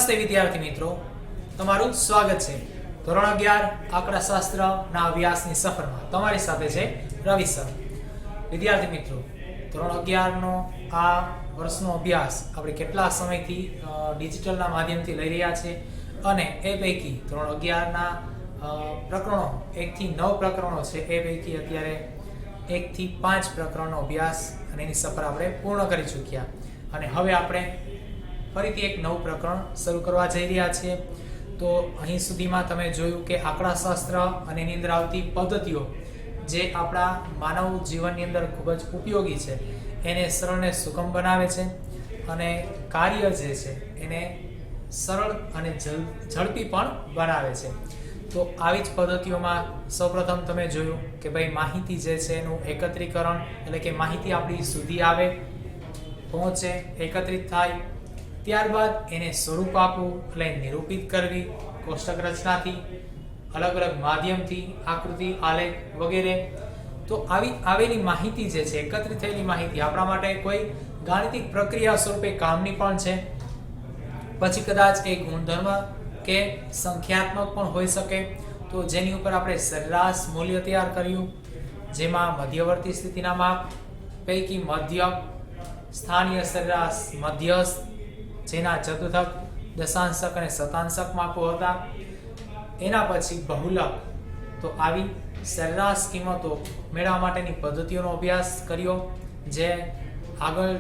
નમસ્તે વિદ્યાર્થી મિત્રો, તમારું સ્વાગત છે ધોરણ 11 આંકડાશાસ્ત્રના અભ્યાસની સફરમાં. તમારી સાથે છે રવિ સર. વિદ્યાર્થી મિત્રો, ધોરણ 11 નો આ વર્ષનો અભ્યાસ આપણે કેટલા સમયથી ડિજિટલના માધ્યમથી લઈ રહ્યા છે અને એ પૈકી ધોરણ 11 ના પ્રકરણો 1 થી 9 પ્રકરણો છે, એ પૈકી અત્યારે 1 થી 5 પ્રકરણનો અભ્યાસ અને એની સફર આપણે પૂર્ણ કરી ચૂક્યા અને હવે આપણે ફરીથી એક નવું પ્રકરણ શરૂ કરવા જઈ રહ્યા છીએ. તો અહીં સુધીમાં તમે જોયું કે આંકડાશાસ્ત્ર અને એની અંદર આવતી પદ્ધતિઓ જે આપણા માનવ જીવનની અંદર ખૂબ જ ઉપયોગી છે, એને સરળ ને સુગમ બનાવે છે અને કાર્ય જે છે એને સરળ અને ઝડપી પણ બનાવે છે. તો આવી જ પદ્ધતિઓમાં સૌપ્રથમ તમે જોયું કે ભાઈ માહિતી જે છે એનું એકત્રીકરણ, એટલે કે માહિતી આપણી સુધી આવે, પહોંચે, એકત્રિત થાય, ત્યારબાદ એને સ્વરૂપ આપવું એટલે નિરૂપિત કરવી કોષ્ટક રચનાથી, અલગ અલગ માધ્યમથી, આકૃતિ, આલેખ વગેરે. તો આવી આવેલી માહિતી જે છે, એકત્રિત થયેલી માહિતી આપણા માટે કોઈ ગાણિતિક પ્રક્રિયા સ્વરૂપે કામની પણ છે. પછી કદાચ એક ગુણધર્મ કે સંખ્યાત્મક પણ હોઈ શકે, તો જેની ઉપર આપણે સરેરાશ મૂલ્ય તૈયાર કર્યું, જેમાં મધ્યવર્તી સ્થિતિના માપ પૈકી મધ્યક, સ્થાનીય સરેરાશ, મધ્યસ્થ, જેના ચતુર્થક, દશાંશક અને શતાંશક માપો હતા. એના પછી બહુલક, તો આવી સરેરાશ કિંમતો મેળવવા માટેની પદ્ધતિઓનો અભ્યાસ કર્યો, જે આગળ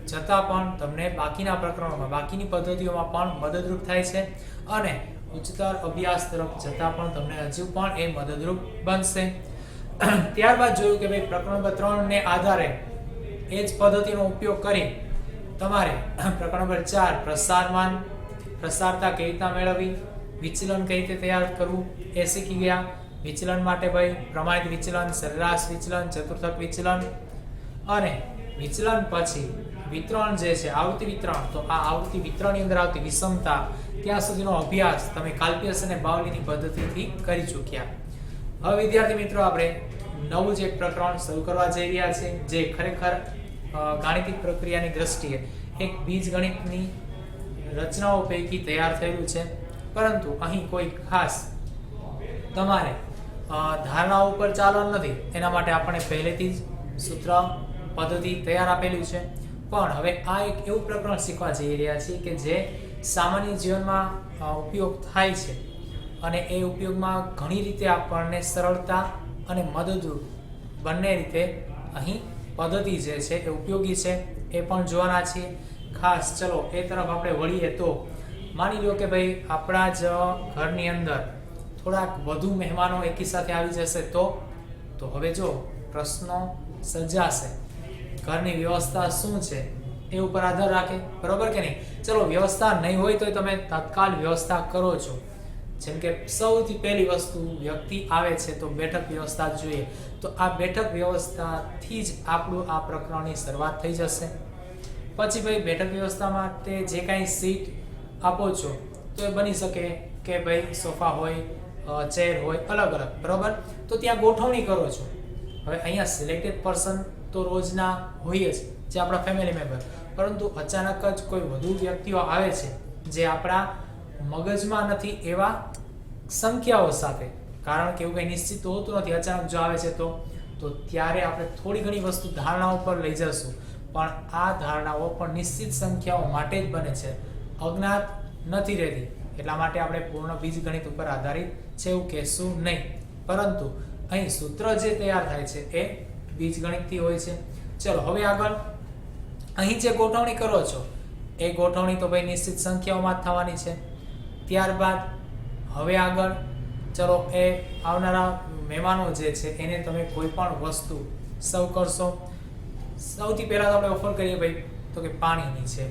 જતા પણ તમને બાકીના પ્રકરણોમાં, બાકીની પદ્ધતિઓમાં પણ મદદરૂપ થાય છે અને ઉચ્ચતર અભ્યાસ તરફ જતા પણ તમને હજુ પણ એ મદદરૂપ બનશે. ત્યારબાદ જોયું કે ભાઈ પ્રકરણ નંબર 3 ને આધારે એ જ પદ્ધતિનો ઉપયોગ કરી તમારે પ્રકરણ નંબર 4 પ્રસારમાન, પ્રસારતા કઈ રીતના મેળવવી, વિચલન કઈ રીતે તૈયાર કરવું એ શીખી ગયા. વિચલન માટે ભાઈ પ્રમાણિત વિચલન, સરેરાશ વિચલન, ચતુર્થક વિચલન અને વિચલન પછી વિતરણ જે છે, આવૃત્તિ વિતરણ. તો આ આવૃત્તિ વિતરણની અંદર આવતી વિષમતા, ત્યાં સુધીનો અભ્યાસ તમે કાલ્પિયસ અને બાવલીની પદ્ધતિથી કરી ચૂક્યા. હવે વિદ્યાર્થી મિત્રો, આપણે નવું જ એક પ્રકરણ શરૂ કરવા જઈ રહ્યા છે, જે ખરેખર ગાણિતિક પ્રક્રિયાની દ્રષ્ટિએ એક બીજગણિતની રચનાઓ પૈકી તૈયાર થયેલું છે, પરંતુ અહીં કોઈ ખાસ તમારે ધારણાઓ ઉપર ચાલવાનું નથી. એના માટે આપણે પહેલેથી જ સૂત્ર પદ્ધતિ તૈયાર આપેલી છે. પણ હવે આ એક એવું પ્રકરણ શીખવા જઈ રહ્યા છીએ કે જે સામાન્ય જીવનમાં ઉપયોગ થાય છે અને એ ઉપયોગમાં ઘણી રીતે આપણને સરળતા અને મદદરૂપ બંને રીતે અહીં પદ્ધતિ જે છે એ ઉપયોગી છે, એ પણ જોવાના છીએ. ખાસ ચલો એ તરફ આપણે વળીએ તો માની લો કે ભાઈ આપણા જ ઘરની અંદર થોડાક વધુ મહેમાનો એકી સાથે આવી જશે તો હવે જો પ્રશ્નો સર્જાશે, ઘરની વ્યવસ્થા શું છે એ ઉપર આધાર રાખે, બરોબર કે નહીં? ચલો વ્યવસ્થા નહીં હોય તો તમે તત્કાલ વ્યવસ્થા કરો છો. જેમ કે સૌથી પહેલી વસ્તુ, વ્યક્તિ આવે છે તો બેઠક વ્યવસ્થા જોઈએ. તો આ બેઠક વ્યવસ્થાથી જ આપણું આ પ્રકરણની શરૂઆત થઈ જશે. પછી ભાઈ બેઠક વ્યવસ્થા માટે જે કાંઈ સીટ આપો છો તો એ બની શકે કે ભાઈ સોફા હોય, ચેર હોય, અલગ અલગ, બરોબર? તો ત્યાં ગોઠવણી કરો છો. હવે અહીંયા સિલેક્ટેડ પર્સન તો રોજના હોય જ, જે આપણા ફેમિલી મેમ્બર, પરંતુ અચાનક જ કોઈ વધુ વ્યક્તિઓ આવે છે જે આપણા મગજમાં નથી એવા સંખ્યાઓ સાથે, કારણ કે એવું કંઈ નિશ્ચિત હોતું નથી, અચાનક જો આવે છે તો ત્યારે આપણે થોડી ઘણી વસ્તુ ધારણાઓ પર લઈ જશું, પણ આ ધારણાઓ પણ નિશ્ચિત સંખ્યાઓ માટે જ બને છે, અજ્ઞાત નથી રહેતી. એટલા માટે આપણે પૂર્ણ બીજગણિત ઉપર આધારિત છે એવું કહેશું નહીં, પરંતુ અહીં સૂત્ર જે તૈયાર થાય છે એ બીજગણિતથી હોય છે. ચલો હવે આગળ અહીં જે ગોઠવણી કરો છો એ ગોઠવણી તો ભાઈ નિશ્ચિત સંખ્યાઓમાં જ થવાની છે. ત્યારબાદ હવે આગળ ચલો એ આવનારા મહેમાનો જે છે એને તમે કોઈ પણ વસ્તુ સર્વ કરશો. સૌથી પહેલા તો આપણે ઓફર કરીએ ભાઈ તો કે પાણીની છે,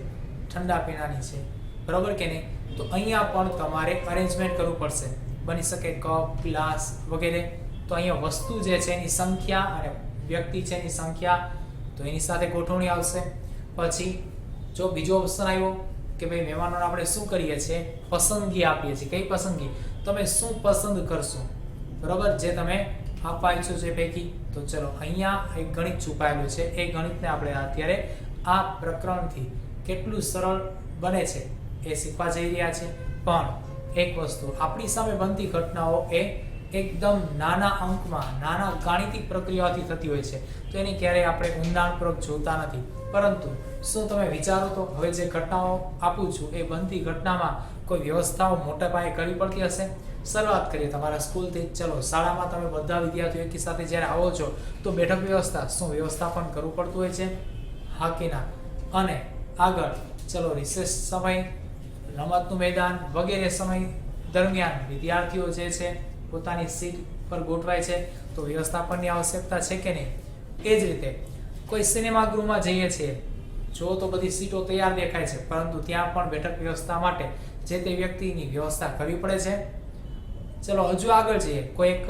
ઠંડા પીણાની છે, બરોબર કે નહીં? તો અહીંયા પણ તમારે અરેન્જમેન્ટ કરવું પડશે. બની શકે કપ, ગ્લાસ વગેરે. તો અહીંયા વસ્તુ જે છે એની સંખ્યા અને વ્યક્તિ છે એની સંખ્યા, તો એની સાથે ગોઠવણી આવશે. પછી જો બીજો ઓપ્શન આવ્યો કે ભાઈ મહેમાનોને આપણે શું કરીએ છીએ, પસંદગી આપીએ છીએ. કઈ પસંદગી? તમે શું પસંદ કરશો, બરોબર, જે તમે આપવા ઈચ્છો છો એ પૈકી. તો ચલો અહીંયા એક ગણિત છુપાયેલું છે, એ ગણિતને આપણે અત્યારે આ પ્રકરણથી કેટલું સરળ બને છે એ શીખવા જઈ રહ્યા છે. પણ એક વસ્તુ, આપણી સામે બનતી ઘટનાઓ એ એકદમ નાના અંકમાં, નાના ગાણિતિક પ્રક્રિયાઓથી થતી હોય છે, તો એને ક્યારેય આપણે ઊંડાણપૂર્વક જોતા નથી. પરંતુ શું તમે વિચારો તો, હવે જે ઘટનાઓ આપું છું એ બનતી ઘટનામાં કોઈ વ્યવસ્થાઓ મોટા પાયે કરવી પડતી હશે. શરૂઆત કરીએ તમારા સ્કૂલથી. ચલો, શાળામાં તમે બધા વિદ્યાર્થીઓ એકી સાથે જ્યારે આવો છો તો બેઠક વ્યવસ્થા, શું વ્યવસ્થાપન કરવું પડતું હોય છે? હા કે ના? અને આગળ ચલો, રિસેસ સમય, રમતનું મેદાન વગેરે સમય દરમિયાન વિદ્યાર્થીઓ જે છે પોતાની સીટ પર ગોઠવાય છે, તો વ્યવસ્થાપનની આવશ્યકતા છે કે નહીં? એ જ રીતે કોઈ સિનેમા ગૃહમાં જઈએ છીએ, જો તો બધી સીટો તૈયાર દેખાય છે, પરંતુ ત્યાં પણ બેઠક વ્યવસ્થા માટે જે તે વ્યક્તિની વ્યવસ્થા કરવી પડે છે. ચલો હજુ આગળ જઈએ, કોઈ એક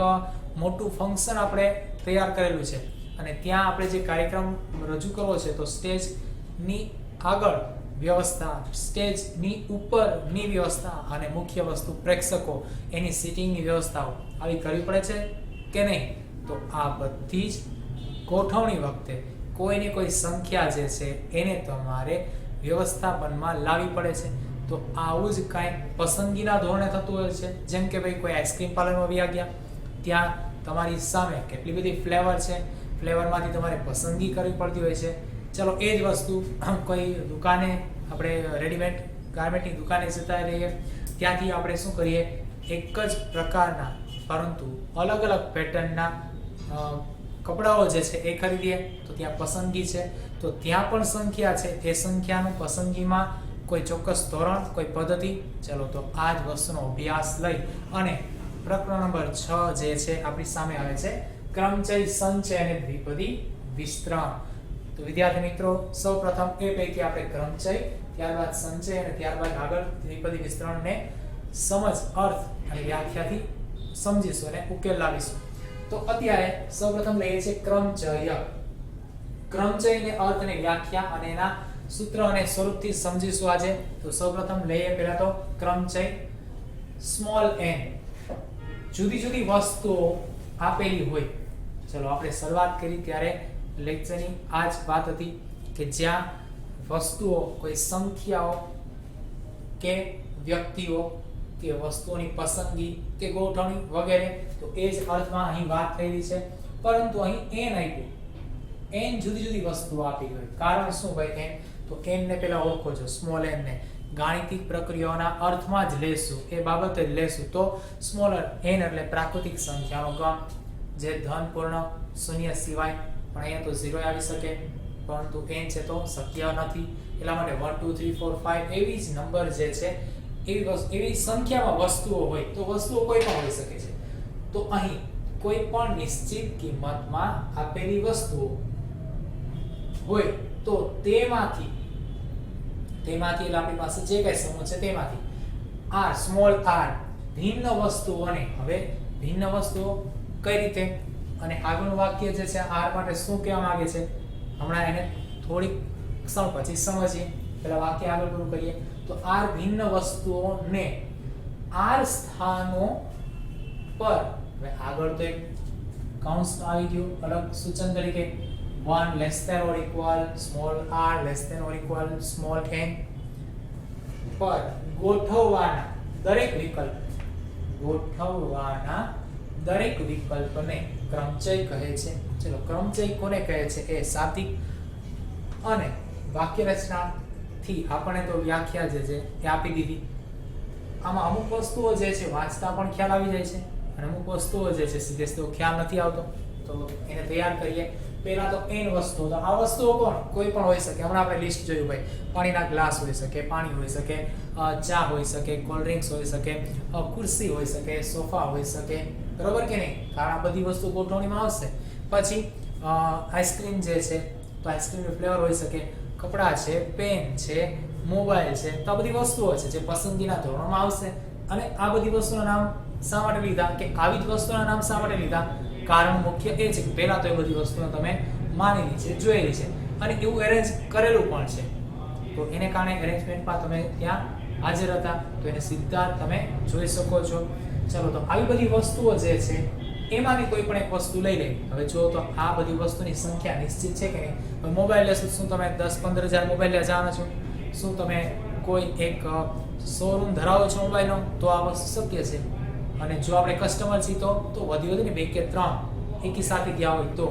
મોટું ફંક્શન આપણે તૈયાર કરેલું છે અને ત્યાં આપણે જે કાર્યક્રમ રજૂ કરવો છે, તો સ્ટેજની આગળ વ્યવસ્થા, સ્ટેજની ઉપરની વ્યવસ્થા અને મુખ્ય વસ્તુ પ્રેક્ષકો, એની સીટિંગની વ્યવસ્થાઓ આવી કરવી પડે છે કે નહીં? તો આ બધી જ ગોઠવણી વખતે કોઈને કોઈ સંખ્યા જે છે એને તમારે વ્યવસ્થાપનમાં લાવવી પડે છે. તો આવું જ કાંઈ પસંદગીના ધોરણે થતું હોય છે. જેમ કે ભાઈ કોઈ આઈસ્ક્રીમ પાર્લરમાં વ્યા ગયા, ત્યાં તમારી સામે કેટલી બધી ફ્લેવર છે, ફ્લેવરમાંથી તમારે પસંદગી કરવી પડતી હોય છે. ચલો એ જ વસ્તુ કોઈ દુકાને, આપણે રેડીમેડ ગાર્મેન્ટની દુકાને જતા રહીએ, ત્યાંથી આપણે શું કરીએ, એક જ પ્રકારના પરંતુ અલગ અલગ પેટર્નના કપડાઓ જે છે એ ખરીદીએ, તો ત્યાં પસંદગી છે. તો ત્યાં પણ સંખ્યા છે, એ સંખ્યાનું પસંદગીમાં કોઈ ચોક્કસ ધોરણ, કોઈ પદ્ધતિ. ચલો, તો આ જ વસ્તુનો અભ્યાસ લઈ અને પ્રકરણ નંબર 6 જે છે આપણી સામે આવે છે, ક્રમચય, સંચય અને દ્વિપદી વિસ્તરણ. તો વિદ્યાર્થી મિત્રો, સૌપ્રથમ એ પૈકી આપણે ક્રમચય, ત્યારબાદ સંચય અને ત્યારબાદ આગળ દ્વિપદી વિસ્તરણને સમજ, અર્થ અને વ્યાખ્યાથી સમજીશું અને ઉકેલ લાવીશું. તો અત્યારે સૌપ્રથમ લઈએ છીએ ક્રમચય. ક્રમચયને અર્થ અને વ્યાખ્યા અને એના સૂત્ર અને સ્વરૂપથી સમજીશું આજે. તો સૌપ્રથમ લઈએ પહેલા તો ક્રમચય. સ્મોલ n, જુદી જુદી વસ્તુઓ આપેલી હોય. ચલો, આપણે શરૂઆત કરી ત્યારે લેક્ચરની આ જ વાત હતી કે જ્યાં વસ્તુઓ, કોઈ સંખ્યાઓ કે વ્યક્તિઓ કે વસ્તુઓની પસંદગી કે ગોઠવણી વગેરે, તો એ જ અર્થમાં અહીં વાત થયેલી છે. પરંતુ અહીં n આપ્યું, n જુદી જુદી વસ્તુઓ આપી હોય. કારણ શું ભાઈ n? તો n ને પહેલા ઓળખો છો, સ્મોલ n ને ગાણિતિક પ્રક્રિયાઓના અર્થમાં જ લેશું, એ બાબતે જ લેશું. તો સ્મોલર n એટલે પ્રાકૃતિક સંખ્યાનો ગણ, જે ધન પૂર્ણ શૂન્ય સિવાય, પણ અહીંયા તો 0 આવી શકે, પરંતુ n છે તો શક્ય નથી. એટલા માટે 1 2 3 4 5 એવી જ નંબર જે છે, એવી સંખ્યામાં વસ્તુઓ હોય, તો વસ્તુઓ કોઈ પણ હોઈ શકે છે. તો અહીં કોઈ પણ નિશ્ચિત કિંમતમાં આપેલી વસ્તુઓ હોય, તો તેમાંથી એટલે આપણી પાસે જે કઈ સમૂહ છે તેમાંથી r, સ્મોલ r, ભિન્ન વસ્તુઓને, હવે ભિન્ન વસ્તુઓ કઈ રીતે, અને આગળનું વાક્ય જે છે r માટે શું કહેવા માંગે છે, હમણાં એને થોડીક ક્ષણ પછી સમજીએ. પહેલા વાક્ય આગળ પૂરું કરીએ. તો r ભિન્ન વસ્તુઓને r સ્થાનો પર, હવે આગળ તો એક કૌંસ આવી ગયું અલગ સૂચન તરીકે, 1 less than or equal small r less than or equal small n પર ગોઠવવાના દરેક વિકલ્પને ક્રમચય કહે છે. ચલો, ક્રમચય કોને કહે છે? એ શાબ્દિક અને વાક્ય રચનાથી આપણને તો વ્યાખ્યા જે છે એ આપી દીધી. આમાં અમુક વસ્તુઓ જે છે વાંચતા પણ ખ્યાલ આવી જાય છે, અને અમુક વસ્તુઓ જે છે સીધે સીધો ખ્યાલ નથી આવતો. તો એને તૈયાર કરીએ. પહેલા તો n વસ્તુઓ, તો આ વસ્તુઓ કોઈ પણ હોઈ શકે. હમણાં આપણે લિસ્ટ જોયું ભાઈ, પાણીના ગ્લાસ હોઈ શકે, પાણી હોઈ શકે, ચા હોઈ શકે, કોલ્ડ ડ્રિંક્સ હોઈ શકે, ખુરશી હોઈ શકે, સોફા હોઈ શકે, બરોબર કે નહીં? કારણ આ બધી વસ્તુ ગોઠવણીમાં આવશે. પછી આઈસ્ક્રીમ જે છે, તો આઈસ્ક્રીમનો ફ્લેવર હોઈ શકે, કપડાં છે, પેન છે, મોબાઈલ છે, તો આ બધી વસ્તુઓ છે જે પસંદગીના ધોરણમાં આવશે. અને આ બધી વસ્તુઓના નામ શા માટે લીધા, કે આવી જ વસ્તુઓના નામ શા માટે લીધા? કારણ મુખ્ય એ છે કે પહેલા તો એ બધી વસ્તુઓ તમે માનેલી છે, જોયેલી છે, અને એવું એરેન્જ કરેલું પણ છે. તો એને કારણે એરેન્જમેન્ટમાં તમે ત્યાં હાજર હતા, તો એને સીધા તમે જોઈ શકો છો. ચલો, તો આવી બધી વસ્તુઓ જે છે એમાંથી કોઈ પણ એક વસ્તુ લઈ લે. હવે જો તો આ બધી વસ્તુની સંખ્યા નિશ્ચિત છે કે નહીં? મોબાઈલ લેશો, શું તમે 10-15 હજાર મોબાઈલ લેવા જવાના છો? શું તમે કોઈ એક શોરૂમ ધરાવો છો મોબાઈલનો તો આ વસ્તુ શક્ય છે, અને જો આપણે કસ્ટમર છીએ તો વધીને 2 કે 3 એકી સાથે ગયા હોય તો,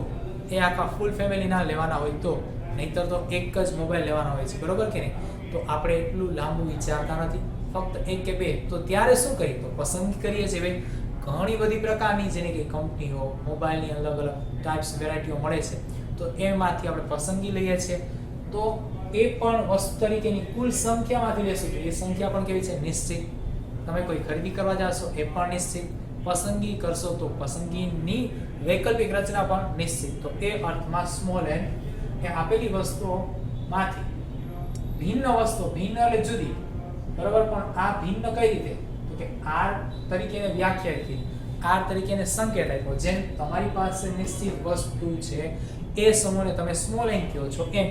એ આખા ફૂલ ફેમિલીના લેવાના હોય તો, નહીંતર તો એક જ મોબાઈલ લેવાના હોય છે, બરોબર કે નહીં? તો આપણે એટલું લાંબુ વિચારતા નથી, ફક્ત 1 કે 2. તો ત્યારે શું કરીએ? તો પસંદ કરીએ છીએ ભાઈ ઘણી બધી પ્રકારની જેની કે કંપનીઓ મોબાઈલની અલગ અલગ ટાઈપ્સ વેરાયટીઓ મળે છે, તો એમાંથી આપણે પસંદગી લઈએ છીએ. તો એ પણ વસ્તુ તરીકેની કુલ સંખ્યામાંથી લેશું તો એ સંખ્યા પણ કેવી છે? નિશ્ચિત. તમે કોઈ ખરીદી કરવા જાશો એ પણ નિશ્ચિત, પસંદગી કરશો તો પસંદગીની વૈકલ્પિક રચના પણ નિશ્ચિત. તો એ અર્થમાં સ્મોલ એન એ આપેલી વસ્તુઓમાંથી ભિન્ન વસ્તુ, ભિન્ન એટલે જુદી, બરાબર? પણ આ ભિન્ન કઈ રીતે? તો કે આર તરીકેને વ્યાખ્યાયિત કરી, આર તરીકેને સંકેત આપ્યો. જેમ તમારી પાસે નિશ્ચિત વસ્તુ છે એ સમૂહને તમે સ્મોલ એન કહો છો, એમ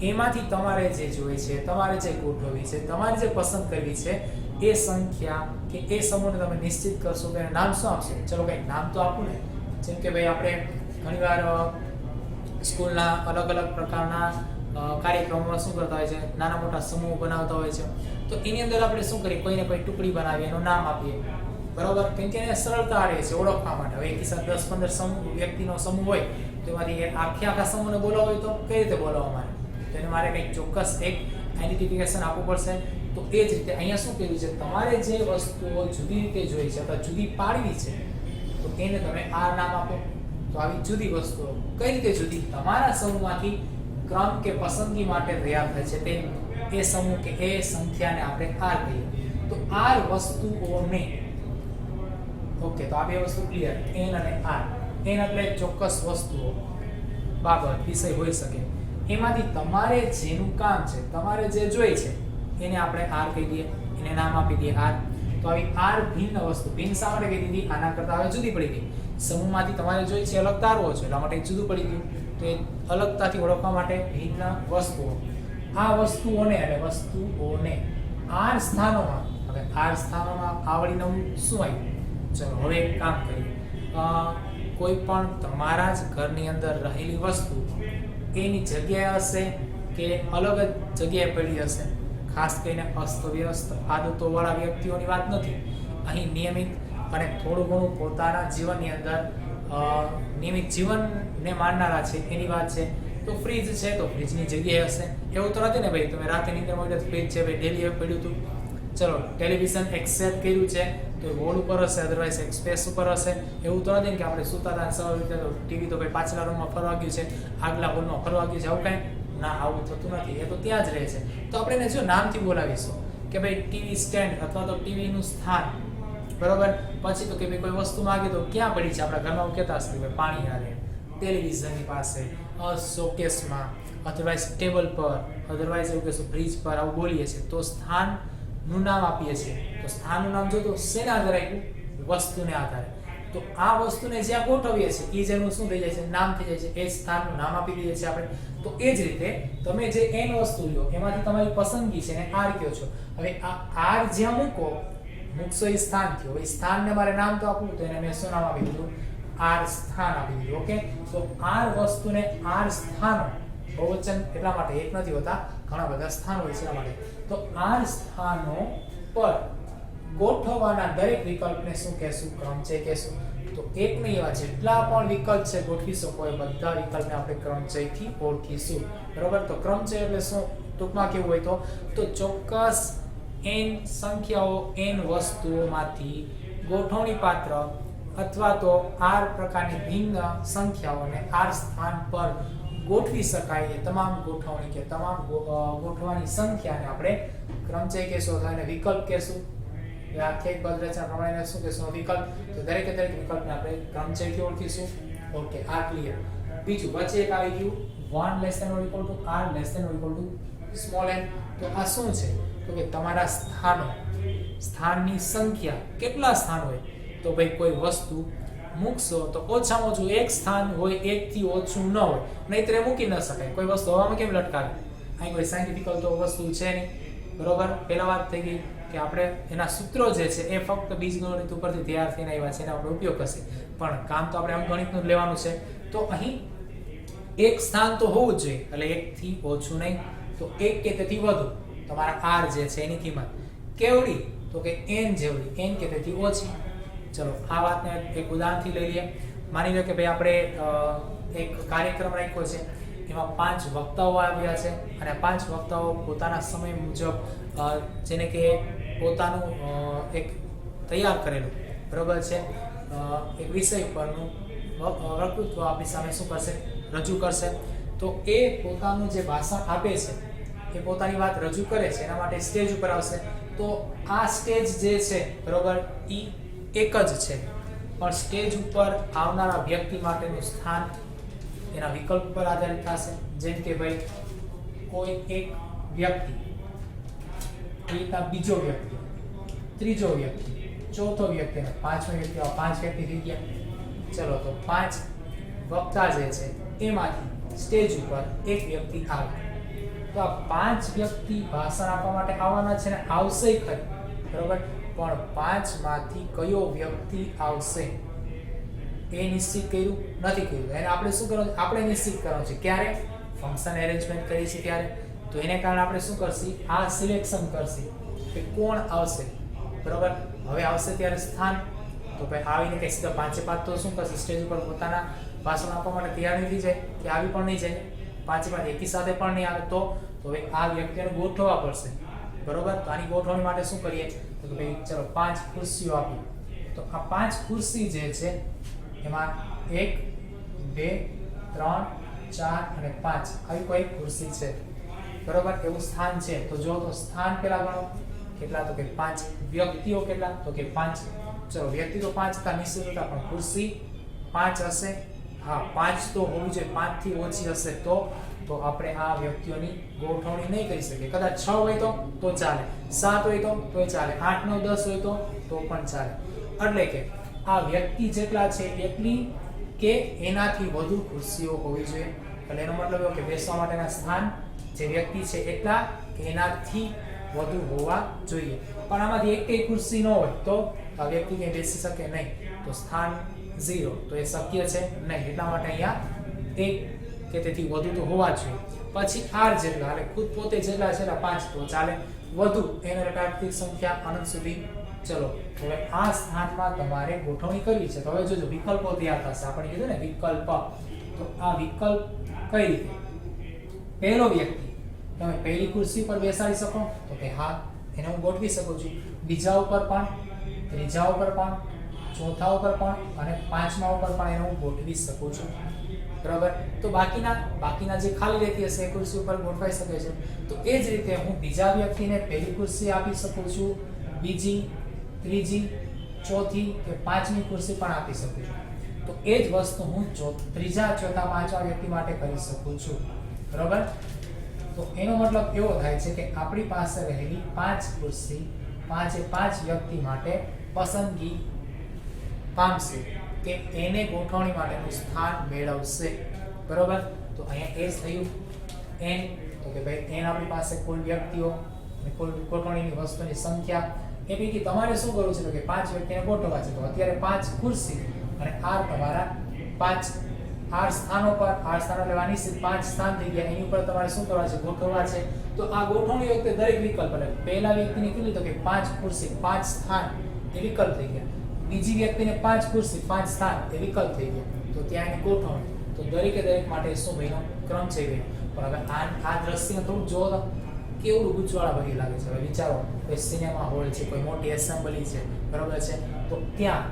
એમાંથી તમારે જે જોઈએ છે, તમારે જે ગોઠવવી છે, તમારે જે પસંદ કરવી છે એ સંખ્યા કે એ સમૂહને તમે નિશ્ચિત કરશો તો એનું નામ શું આપશો? ચલો કંઈક નામ તો આપું ને. જેમ કે ભાઈ આપણે ઘણીવાર સ્કૂલના અલગ અલગ પ્રકારના કાર્યક્રમોમાં શું કરતા હોય છે? નાના મોટા સમૂહ બનાવતા હોય છે. તો એની અંદર આપણે શું કરીએ? કોઈને કોઈ ટુકડી બનાવીએ, એનું નામ આપીએ, બરાબર? કેમ કે એને સરળતા રહે છે ઓળખવા માટે. હવે એક સાથે 10-15 સમૂહ વ્યક્તિનો સમૂહ હોય તો એમાંથી આખા સમૂહને બોલાવો હોય તો કઈ રીતે બોલાવવા માટે? તો એને મારે કંઈક ચોક્કસ એક આઈડેન્ટિફિકેશન આપવું પડશે. તો એ જ રીતે અહીંયા શું કર્યું છે? તમારે જે વસ્તુઓ જુદી રીતે જોઈ છે અથવા જુદી પાડવી છે તો એને તમે આ નામ આપો. તો આવી જુદી વસ્તુઓ કઈ રીતે જુદી? તમારા સમૂહમાંથી ક્રમ કે પસંદગી માટે તૈયાર થાય છે તે એ સમૂહ કે એ સંખ્યાને આપણે આર કહીએ. તો આર વસ્તુઓને, ઓકે, તો આ બે વસ્તુ ક્લિયર, એન અને આર. એન એટલે ચોક્કસ વસ્તુઓ, બાબત, વિષય હોઈ શકે. એમાંથી તમારે જેનું કામ છે, તમારે જે જોઈ છે એને આપણે આર કહી દઈએ, એને નામ આપી દઈએ આર. તો આવી આર ભિન્ન વસ્તુ, ભિન્ન શા માટે કહી દીધી? આના કરતા હવે જુદી પડી ગઈ. સમૂહમાંથી તમારે જોઈ છે અલગ તારવો છે, એટલા માટે જુદું પડી ગયું. તો એ અલગતાથી ઓળખવા માટે ભિન્ન વસ્તુઓ. આ વસ્તુઓને અને વસ્તુઓને આર સ્થાનોમાં, હવે આર સ્થાનોમાં આવડી નવું શું આવ્યું? ચલો હવે એક કામ કરીએ. કોઈ પણ તમારા જ ઘરની અંદર રહેલી વસ્તુ એની જગ્યાએ હશે કે અલગ જ જગ્યાએ પડી હશે. ખાસ કરીને અસ્તવ્યસ્ત આદતોવાળા વ્યક્તિઓની વાત નથી. અહીં નિયમિત અને થોડું ઘણું પોતાના જીવનની અંદર નિયમિત જીવનને માનનારા છે એની વાત છે. તો ફ્રીજ છે તો ફ્રીજની જગ્યાએ હશે. એવું તો નથી ને ભાઈ તમે રાતે નીંદર હોય તો ફ્રીજ છે ભાઈ ડેલી પડ્યું હતું. ચલો ટેલિવિઝન એક્સેપ્ટ કર્યું છે તો વોલ ઉપર હશે, અધરવાઇઝ એક સ્પેસ ઉપર હશે. એવું તો નથી કે આપણે સૂતા હતા સવાર રીતે તો ટીવી તો ભાઈ પાછલા રૂમમાં ફરવા ગયું છે, આગલા હોલમાં ફરવા ગયું છે, આવું કાંઈ ના, આવું થતું નથી. એ તો ત્યાં જ રહે છે. તો આપણે એને જો નામથી બોલાવીશું કે ભાઈ ટીવી સ્ટેન્ડ અથવા તો ટીવીનું સ્થાન, બરોબર? પછી તો કે ભાઈ કોઈ વસ્તુ માંગે તો ક્યાં પડી છે? આપણા ઘરમાં કહેતા હશે ભાઈ પાણી હારે, ટેલિવિઝનની પાસે, શોકેસમાં, અધરવાઇઝ ટેબલ પર, અધરવાઇઝ એવું કહેશું ફ્રીજ પર, આવું બોલીએ છીએ. તો સ્થાનનું નામ આપીએ છીએ. તો સ્થાનનું નામ જો તો શેના આધારે આપ્યું? વસ્તુને આધારે. તો આ વસ્તુને જ્યાં ગોઠવીએ છીએ એ જેનું શું થઈ જાય છે? નામ થઈ જાય છે. એ સ્થાનનું નામ આપી દઈએ છીએ આપણે. તો એ જ રીતે તમે જે n વસ્તુ લો એમાંથી તમારી પસંદગી છે ને આર કયો છો. હવે આ આર જ્યાં મૂકશો એ સ્થાન થયો. એ સ્થાનને મારે નામ તો આપવું, તો એને મેં શું નામ આપી દીધું? આર સ્થાન આપી દીધું. ઓકે, તો આર વસ્તુને આર સ્થાનો, બહુવચન એટલા માટે એક નથી હોતા, ઘણા બધા સ્થાનો હોય છે એટલા માટે. તો આર સ્થાનો પર ગોઠવવાના દરેક વિકલ્પને શું કહેશું? ક્રમચય કહેશું. તો એક નહીં, એવા જેટલા પણ વિકલ્પ છે ગોઠવી શકો એ બધા વિકલ્પને આપણે ક્રમચયથી ઓળખીશું, બરોબર? તો ક્રમચય એટલે શું? ટૂંકમાં કેવું હોય તો ચોક્કસ n સંખ્યાઓ, n વસ્તુઓમાંથી ગોઠવણી પાત્ર અથવા તો r પ્રકારની ભિન્ન સંખ્યાઓને r સ્થાન પર ગોઠવી શકાય એ તમામ ગોઠવણી કે તમામ ગોઠવવાની સંખ્યાને આપણે ક્રમચય કહેશું અથવા એને વિકલ્પ કહેશું. વ્યાખ્યાયિત પદરચના પ્રમાણે શું કહેશું? વિકલ્પ. તો દરેકે દરેક વિકલ્પને આપણે ક્રમચયથી ઓળખીશું. ઓકે, આ ક્લિયર. બીજું વચ્ચે એક આવી ગયું 1 less than or equal to r less than or equal to small n. તો આ શું છે? તો કે તમારા સ્થાનો, સ્થાનની સંખ્યા, કેટલા સ્થાન હોય? તો ભાઈ કોઈ વસ્તુ મૂકશો તો ઓછામાં ઓછું એક સ્થાન હોય, એકથી ઓછું ન હોય, નહીંતર એ મૂકી ન શકાય. કોઈ વસ્તુ હવામાં કેમ લટકાવે? અહીં કોઈ સાયન્ટિફિકલ તો વસ્તુ છે નહીં, બરોબર? પહેલા વાત થઈ ગઈ કે આપણે એના સૂત્રો જે છે એ ફક્ત બીજગણિત ઉપરથી તૈયાર થઈને આવ્યા છે, એનો આપણે ઉપયોગ કરશે. પણ કામ તો આપણે અંકગણિતનું જ લેવાનું છે. તો અહીં એક સ્થાન તો હોવું જ જોઈએ, એટલે એકથી ઓછું નહીં. તો એક કે તેથી વધુ તમારા r જે છે એની કિંમત કેવડી તો કે n જેવડી, n કે તેથી ઓછી. ચલો આ વાતને એક ઉદાહરણથી લઈ લઈએ. માની લો કે ભાઈ આપણે એક કાર્યક્રમ રાખ્યો છે, એમાં 5 વક્તાઓ આવ્યા છે અને 5 વક્તાઓ પોતાના સમય મુજબ જેને કે પોતાનું એક તૈયાર કરેલું બરોબર છે એક વિષય પરનું વક્તૃત્વ આપણી સામે શું કરશે, રજૂ કરશે. તો એ પોતાનું જે ભાષણ આપે છે, એ પોતાની વાત રજૂ કરે છે, એના માટે સ્ટેજ ઉપર આવશે. તો આ સ્ટેજ જે છે બરોબર ઈ એક જ છે, પણ સ્ટેજ ઉપર આવનારા વ્યક્તિ માટેનું સ્થાન એના વિકલ્પ પર આધારિત થશે. જેમ કે ભાઈ કોઈ એક વ્યક્તિ, એના બીજો વ્યક્તિ, ત્રીજો વ્યક્તિ, ચોથો વ્યક્તિ અને પાંચમો વ્યક્તિ, 5 વ્યક્તિ થઈ ગયા. ચલો તો 5 વક્તા જે છે એમાંથી સ્ટેજ ઉપર એક વ્યક્તિ આવે. તો આ 5 વ્યક્તિ ભાષણ આપવા માટે આવવાના છે ને, આવશે ખરી બરોબર, પણ 5 માંથી કયો વ્યક્તિ આવશે એ નિશ્ચિત કર્યું નથી કર્યું. એને આપણે શું કરવાનું, આપણે નિશ્ચિત કરવાનું છે. ક્યારે? ફંક્શન એરેન્જમેન્ટ કરીએ છીએ ત્યારે. તો એને કારણે આપણે શું કરશી, આ સિલેક્શન કરશી કે કોણ આવશે બરોબર. હવે આવશે ત્યારે સ્થાન, તો ભાઈ આવીને કે સીધા 5 તો શું કરશે, સ્ટેજ ઉપર પોતાના ભાષણ આપવા માટે તૈયાર નહીં થઈ જાય, કે આવી પણ નહીં જાય, 5 એકી સાથે પણ નહીં આવે. તો હવે આ વ્યક્તિને ગોઠવવા પડશે બરોબર. તો આની ગોઠવણી માટે શું કરીએ, તો ભાઈ ચલો 5 ખુરશીઓ આપી. તો આ 5 ખુરશી જે છે એમાં 1 2 3 4 અને 5 આવી કોઈ ખુરશી છે બરોબર, એવું સ્થાન છે. તો જો તો સ્થાન પેલા ગણો કેટલા, તો કે 5. વ્યક્તિઓ કેટલા, તો કે 5. ચલો વ્યક્તિ તો 5 હતા નિશ્ચિત હતા, પણ ખુરશી 5 હશે. હા 5 તો હોવી જોઈએ, 5 થી ઓછી હશે તો આપણે આ વ્યક્તિઓની ગોઠવણી નહીં કરી શકીએ. કદાચ 6 હોય તો ચાલે, 7 હોય તોય ચાલે, 8 9 10 હોય તો પણ ચાલે. એટલે કે આ વ્યક્તિ જેટલા છે એટલી કે એનાથી વધુ ખુરશીઓ હોવી જોઈએ. એટલે એનો મતલબ એવો કે બેસવા માટેના સ્થાન જે વ્યક્તિ છે એટલા કે એનાથી વધુ હોવા જોઈએ. પણ આમાંથી એક ખુરશી ન હોય તો આ વ્યક્તિ ક્યાંય બેસી શકે નહીં, તો સ્થાન 0. તો એ શક્ય છે નહીં. એટલા માટે અહીંયા 1 કે તેથી વધુ તો હોવા જોઈએ. પછી r જેટલા, એટલે ખુદ પોતે જેટલા છે 5 તો ચાલે, વધુ એનો પ્રાકૃતિક સંખ્યા અનંત સુધી. ચલો હવે આ સ્થાનમાં તમારે ગોઠવણી કરવી છે. તો હવે જોજો વિકલ્પો તૈયાર થશે. આપણે કીધું ને વિકલ્પ, તો આ વિકલ્પ કઈ રીતે, પહેલો વ્યક્તિ તમે પહેલી ખુરશી પર બેસાડી શકો, તો કે હા એને હું ગોઠવી શકું છું. બીજા ઉપર પણ, ત્રીજા ઉપર પણ, ચોથા ઉપર પણ અને પાંચમા ઉપર પણ એને હું ગોઠવી શકું છું બરાબર. તો બાકીના જે ખાલી રહેતી હશે એ ખુરશી ઉપર ગોઠવાઈ શકે છે. તો એ જ રીતે હું બીજા વ્યક્તિને પહેલી ખુરશી આપી શકું છું, બીજી, ત્રીજી, ચોથી કે પાંચમી ખુરશી પણ આપી શકું છું. તો એ જ વસ્તુ હું ત્રીજા, ચોથા, પાંચમા વ્યક્તિ માટે કરી શકું છું બરાબર. તો એનો મતલબ એવો થાય છે કે આપણી પાસે રહેલી 5 ખુરશી 5 વ્યક્તિ માટે પસંદગી પામશે કે એને ગોઠવણી માટેનું સ્થાન મેળવશે બરોબર. તો અહીંયા એ થયું n, તો કે ભાઈ n આપણી પાસે કુલ વ્યક્તિઓ અને કુલ ગોઠવણીની વસ્તુની સંખ્યા. એ પૈકી તમારે શું કરવું છે, તો કે 5 વ્યક્તિને ગોઠવવા છે. તો અત્યારે 5 ખુરશી અને r તમારા 5 r સ્થાનો પર, r સ્થાનો લેવાની છે, 5 સ્થાન થઈ ગયા. એની ઉપર તમારે શું કરવા છે, ગોઠવવા છે. તો આ ગોઠવણી વખતે દરેક વિકલ્પ, એટલે પહેલા વ્યક્તિને કેટલી, તો કે 5 ખુરશી 5 સ્થાન એ વિકલ્પ થઈ ગયા. બીજી વ્યક્તિને 5 ખુરશી 5 સ્થાન એ વિકલ્પ થઈ ગયા. તો ત્યાં એની ગોઠવણી, તો દરેકે દરેક માટે શું ભાઈનો ક્રમ છે ભાઈ. પણ હવે આ દ્રશ્યને થોડું જોવો તો કેવું ગૂંચવાડા ભરી લાગે છે. હવે વિચારો કોઈ સિનેમા હોલ છે, કોઈ મોટી એસેમ્બલી છે બરાબર છે, તો ત્યાં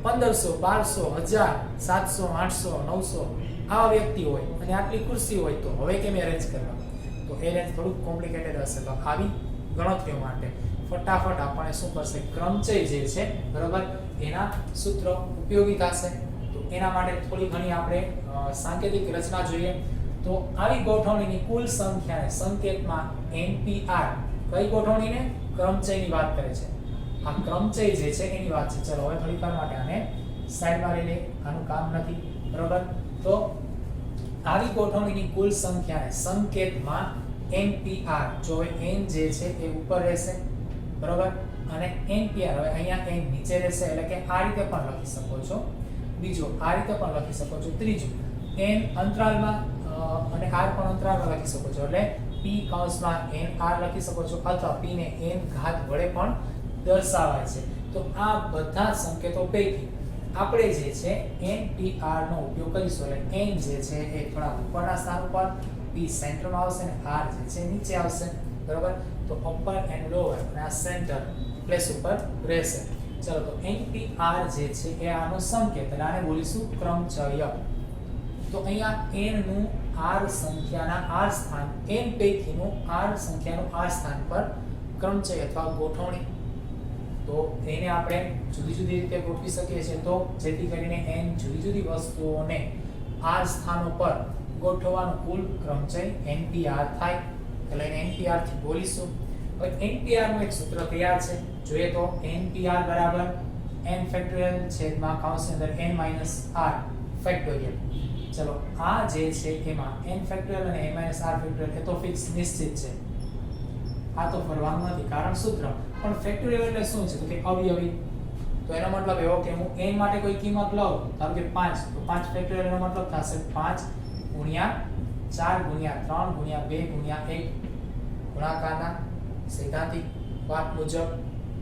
1500, 1200, 1000, 700, 800, 900 આવા વ્યક્તિ હોય અને આટલી ખુરશી હોય, તો હવે કેમ એરેન્જ કરવા? તો એરેન્જ થોડું કોમ્પ્લિકેટેડ હશે. તો આવી ગણતરીઓ માટે ફટાફટ આપણને શું કરશે, ક્રમચય જે છે બરાબર એના સૂત્ર ઉપયોગી થશે. તો એના માટે થોડી ઘણી આપણે સાંકેતિક રચના જોઈએ. તો આવી ગોઠવણીની કુલ સંખ્યાને સંકેતમાં NPR કઈ ગોઠવણીને, ક્રમચયની વાત કરે છે. આ ક્રમચય જે છે એની વાત છે. ચલો હવે થોડી વાર માટે આને સાઈડમાં લઈ લે, આનું કામ નથી બરાબર. તો આવી ગોઠવણીની કુલ સંખ્યાને સંકેતમાં NPR, જો હવે n જે છે એ ઉપર રહેશે બરાબર, અને NPR હવે અહીંયા n નીચે રહેશે. એટલે કે આ રીતે પણ લખી શકો છો, બીજું આ રીતે પણ લખી શકો છો, ત્રીજું n અંતરાલમાં અને r પણ અંતરાલમાં લખી શકો છો. એટલે p p કૌંસમાં nr લખી શકો છો અથવા p ને n ઘાત વડે પણ દર્શાવાય છે. તો આ બધા સંકેતો પૈકી આપણે જે છે npr નો ઉપયોગ કરીશું. એટલે n જે છે એ થોડા ઉપરના સ્થાન ઉપર, p સેન્ટરમાં આવશે અને r જે છે નીચે આવશે. બરાબર? તો અપર એન્ડ લોઅર અને આ સેન્ટર પ્લેસ ઉપર રહેશે. ચલો તો npr જે છે એ આનો સંકેત, એટલે આને બોલીશું ક્રમચય. તો અહીંયા n નું r સંખ્યાના r સ્થાન, n પૈકીનું r સંખ્યાનું r સ્થાન પર ક્રમચય અથવા ગોઠવણી, તો એને આપણે જુદી જુદી રીતે ગોઠવી શકીએ છીએ. તો જેથી કરીને n જુદી જુદી વસ્તુઓને r સ્થાનો પર ગોઠવવાનો કુલ ક્રમચય npr થાય. એટલે એને npr થી બોલીશું. હવે npr નું એક સૂત્ર તૈયાર છે. જોઈએ તો npr બરાબર n ફેક્ટોરિયલ છેદમાં કૌંસની અંદર n r ફેક્ટોરિયલ. ચલો આ જે છે એમાં n ફેક્ટોરિયલ અને n r ફેક્ટોરિયલ એ તો ફિક્સ નિશ્ચિત છે. આ તો ફરવાનું નથી, કારણ સૂત્ર. પણ ફેક્ટોરિયલ એટલે શું છે? તો કે અવયવી. તો એનો મતલબ એવો કે હું n માટે કોઈ કિંમત લઉં, ધારો કે 5, તો 5 ફેક્ટોરિયલ નો મતલબ થશે 5 ગુણ્યા 4 ગુણ્યા 3 ગુણ્યા 2 ગુણ્યા 1 ગુણાકારના સૈદ્ધાંતિક વાત મુજબ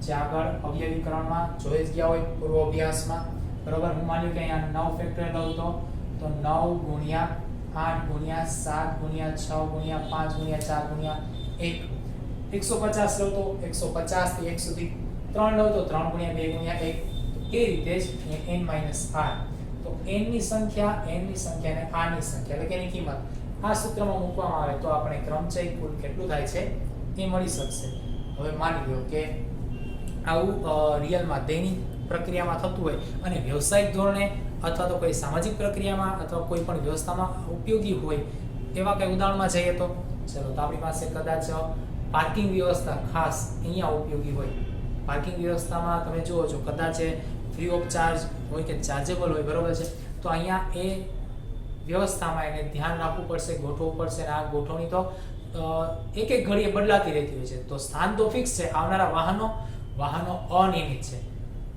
જે આગળ અવયવીકરણમાં જોઈ જ ગયા હોય પૂર્વ અભ્યાસમાં. બરોબર? હું માન્યું કે અહીંયા 9 ફેક્ટોરિયલ લઉં તો 9 ગુણ્યા 8 ગુણ્યા 7 ગુણ્યા 6 ગુણ્યા 5 ગુણ્યા 4 ગુણ્યા 1 150 લઉં તો 150 થી 1 સુધી 3 લઉં તો 3 ગુણ્યા 2 ગુણ્યા 1. એ રીતે જ n r. તો n ની સંખ્યા, n ની સંખ્યા અને r ની સંખ્યા એટલે કે એની કિંમત આ સૂત્રમાં મૂકવામાં આવે તો આપણે ક્રમચય કુલ કેટલું થાય છે એ મળી શકશે. હવે માની લો કે આવું રિયલમાં દૈનિક પ્રક્રિયામાં થતું હોય અને વ્યવસાયિક ધોરણે અથવા તો કોઈ સામાજિક પ્રક્રિયામાં અથવા કોઈ પણ વ્યવસ્થામાં ઉપયોગી હોય એવા કઈ ઉદાહરણમાં જઈએ તો ચલો તો આપણી પાસે કદાચ પાર્કિંગ વ્યવસ્થા ખાસ અહીંયા ઉપયોગી હોય. પાર્કિંગ વ્યવસ્થામાં તમે જુઓ છો કદાચ ફ્રી ઓફ ચાર્જ હોય કે ચાર્જેબલ હોય. બરોબર છે? તો અહીંયા એ વ્યવસ્થામાં એને ધ્યાન રાખવું પડશે, ગોઠવવું પડશે. અને આ ગોઠવણી તો એક એક ઘડીએ બદલાતી રહેતી હોય છે. તો સ્થાન તો ફિક્સ છે, આવનારા વાહનો અનિયમિત છે,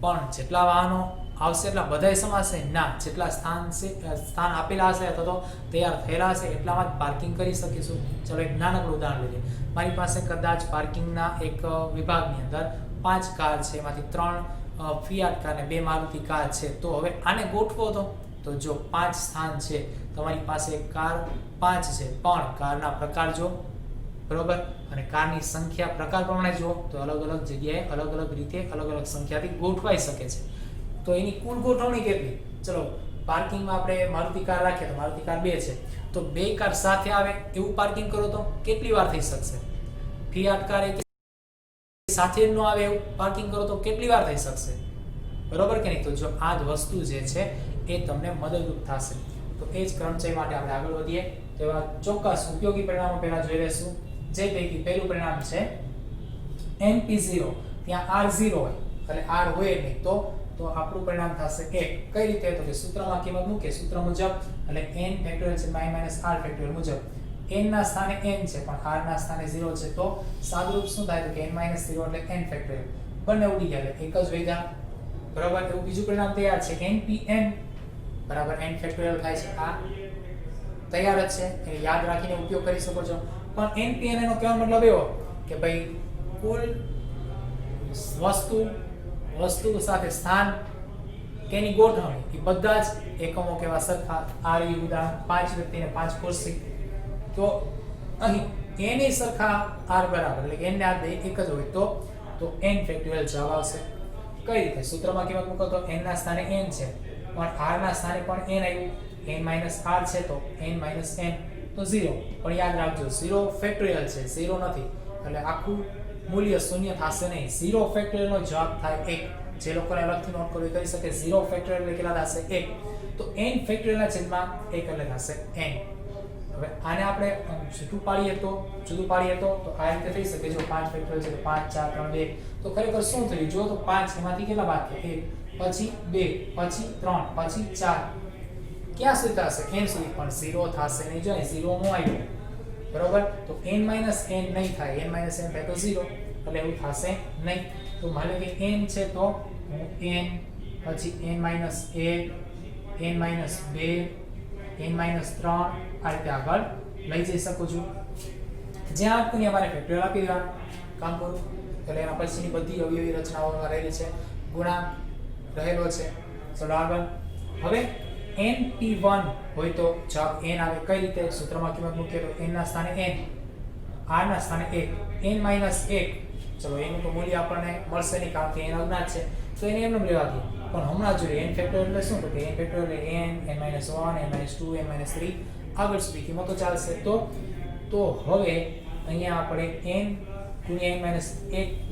પણ જેટલા વાહનો આવશે એટલા બધાય સમાશે ના. જેટલા સ્થાન આપેલા હશે અથવા તો તૈયાર થયેલા હશે એટલામાં જ પાર્કિંગ કરી શકીશું. ચલો એક નાનકડું ઉદાહરણ લઈએ. મારી પાસે કદાચ પાર્કિંગના એક વિભાગની અંદર 5 કાર છે, એમાંથી 3 ફિયાટ કાર અને 2 મારુતિ કાર છે. તો હવે આને ગોઠવો તો જો 5 સ્થાન છે, તમારી પાસે કાર 5 છે, પણ કારના પ્રકાર જો, બરોબર, અને કારની સંખ્યા પ્રકાર પ્રમાણે જો તો અલગ અલગ જગ્યાએ અલગ અલગ રીતે અલગ અલગ સંખ્યાથી ગોઠવાઈ શકે છે. તો એની કુલ ગોઠવણી કેટલી? ચલો પાર્કિંગમાં આપણે મારુતિ કાર રાખીએ તો મારુતિ કાર 2 છે, તો 2 કાર સાથે આવે એવું પાર્કિંગ કરો તો કેટલી વાર થઈ શકશે? ફિયાટ કાર સાથે ન આવે એવું પાર્કિંગ કરો તો કેટલી વાર થઈ શકશે? બરોબર કે નહીં? તો જો આ જ વસ્તુ જે છે એ તમને મદદરૂપ થશે. તો એ જ ક્રમચય માટે આપણે આગળ વધીએ તો એવા ચોક્કસ ઉપયોગી પરિણામો પહેલા જોઈ લઈશું. જે પૈકી પહેલું પરિણામ છે np0. ત્યાં r0 હોય એટલે r હોય નહીં તો આપણું પરિણામ થશે 1. કઈ રીતે? તો કે સૂત્રમાં કિંમત મૂકે સૂત્ર મુજબ, એટલે n ફેક્ટોરિયલ છે r ફેક્ટોરિયલ મુજબ n ના સ્થાને n છે પણ r ના સ્થાને 0 છે. તો સાદુરૂપ શું થાય? તો કે n 0 એટલે n ફેક્ટોરિયલ. બંને ઉડી ગયા એટલે એક જ વધ્યા. બરાબર? એવું બીજું પરિણામ તૈયાર છે npn બરાબર n ફેક્ટોરિયલ થાય છે. આ તૈયાર જ છે, એને યાદ રાખીને ઉપયોગ કરી શકો છો. પણ npn નો કહેવાનો મતલબ એવો કે ભાઈ કુલ વસ્તુ સાથે સ્થાન કે એની ગોઠવણી એ બધા જ એકમો કેવા સરખા. આ રહ્યું ઉદાહરણ 5 વ્યક્તિને 5 ખુરશી. તો અહીં n એ સરખા r બરાબર એટલે n ને r બે એક જ હોય તો n ફેક્ટોરિયલ જવાબ આવશે. કઈ રીતે? સૂત્રમાં કિંમત મૂકો તો n ના સ્થાને n છે પણ r ના સ્થાને પણ n આવ્યું. n r છે તો n n તો 0. પણ યાદ રાખજો 0 ફેક્ટોરિયલ છે, 0 નથી, એટલે આખું મૂલ્ય શૂન્ય થશે નહીં. 0 ફેક્ટોરિયલ નો જવાબ થાય 1. જે લોકોને અલગથી નોટ કરવી કરી શકે. 0 ફેક્ટોરિયલ એટલે કેટલા થશે? 1. તો n ફેક્ટોરિયલ ના છેદમાં 1 એટલે થશે n. હવે આને આપણે જુદું પાડીએ તો આ રીતે થઈ શકે. જો 5 ફેક્ટોરિયલ છે તો 5 4 3 2. તો ખરેખર શું થયું? જો તો 5 એમાંથી કેટલા બાદ થયા? 1, પછી 2, પછી 3, પછી 4. ક્યાં સુધી થશે? n સુધી. પણ 0 થશે નહીં. જો 0 નો આવ્યું. બરોબર? તો n n નહીં થાય. n n થાય તો 0. એટલે એવું થશે નહીં. તો માનો કે n છે તો હું n પછી n 1 n 2 n 3 આ રીતે આગળ લઈ જઈ શકું છું. જ્યાં આપતું ત્યાં મારે ફેક્ટોરિયલ આપી દેવાનું, કામ પૂરું. એટલે એના પછીની બધી અવયવી રચનાઓમાં રહેલી છે, ગુણાંક રહેલો છે. ચલો આગળ. હવે np1 હોય તો જવાબ n આવે. કઈ રીતે? સૂત્રમાં કિંમત મૂકીએ તો n ના સ્થાને n, r ના સ્થાને 1, n - 1. ચલો એનું તો મૂલ્ય આપણને મળશે નહીં કારણ કે n અજ્ઞાત છે, તો એને એમને રહેવા દઈએ. પણ હમણાં જોઈએ n ફેક્ટોરિયલ એટલે શું? તો કે n ફેક્ટોરિયલ એટલે n, n-1, n-2, n-3 આગળ સુધી કિંમતો ચાલશે. તો હવે અહીંયા આપણે n ગુણ્યા n-1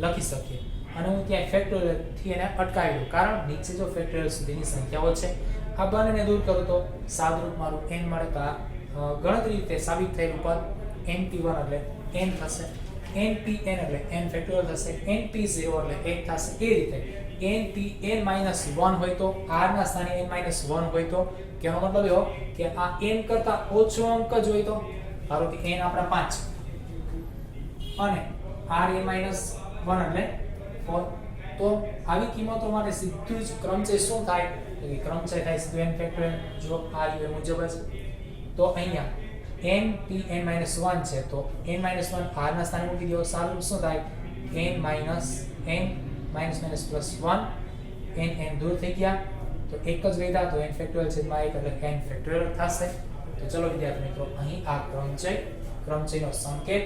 લખી શકીએ અને હું ત્યાં ફેક્ટોરિયલ થી એને અટકાવી દઉં, કારણ નીચે જો ફેક્ટોરિયલ સુધીની સંખ્યાઓ છે. આ બંનેને દૂર કરું તો સાદરૂપ મારું n મળે. તો આ ગણતરી રીતે સાબિત થયેલું પદ np1 એટલે n થશે, npn એટલે n ફેક્ટોરિયલ થશે, np0 એટલે 1 થશે. એ રીતે npn-1 હોય તો r ના સ્થાને n-1 હોય તો કેનો મતલબ એવો કે આ n કરતા ઓછો અંક જ હોય તો, ધારો કે n આપણા 5 અને r n-1 એટલે 4, તો આવી કિંમતો માટે સીધું જ ક્રમચય શું થાય? તો કે ક્રમચય થાય સીધું n ફેક્ટોરિયલ. જો આ રીતે મુજબ જ. તો અહીંયા npn-1 છે તો n-1 r ના સ્થાને મૂકી દો. સારું શું થાય? n-1 n દૂર થઈ ગયા તો એક જ રહ્યા, તો n ફેક્ટોરિયલ છેદમાં 1 એટલે n ફેક્ટોરિયલ થશે. તો ચલો વિદ્યાર્થી મિત્રો, અહીં આ ક્રમચયનો સંકેત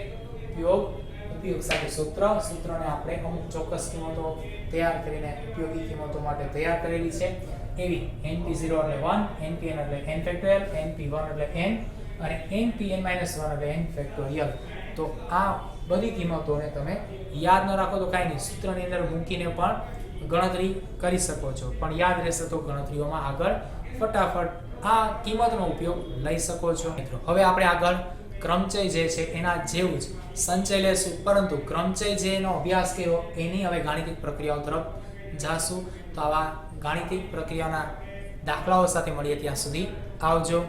ઉપયોગ સાથે સૂત્રને આપણે અમુક ચોક્કસ કિંમતો તૈયાર કરીને ઉપયોગી કિંમતો માટે તૈયાર કરેલી છે. એવી np0 એટલે 1, npn એટલે n ફેક્ટોરિયલ, np1 એટલે n અને npn-1 એટલે n ફેક્ટોરિયલ. તો આ બધી કિંમતોને તમે યાદ ન રાખો તો કાંઈ નહીં, સૂત્રની અંદર મૂકીને પણ ગણતરી કરી શકો છો, પણ યાદ રહેશે તો ગણતરીઓમાં આગળ ફટાફટ આ કિંમતનો ઉપયોગ લઈ શકો છો. મિત્રો હવે આપણે આગળ ક્રમચય જે છે એના જેવું જ સંચય લેશું, પરંતુ ક્રમચય જેનો અભ્યાસ કર્યો એની હવે ગાણિતિક પ્રક્રિયાઓ તરફ જાશું. તો આવા ગાણિતિક પ્રક્રિયાના દાખલાઓ સાથે મળીએ, ત્યાં સુધી આવજો.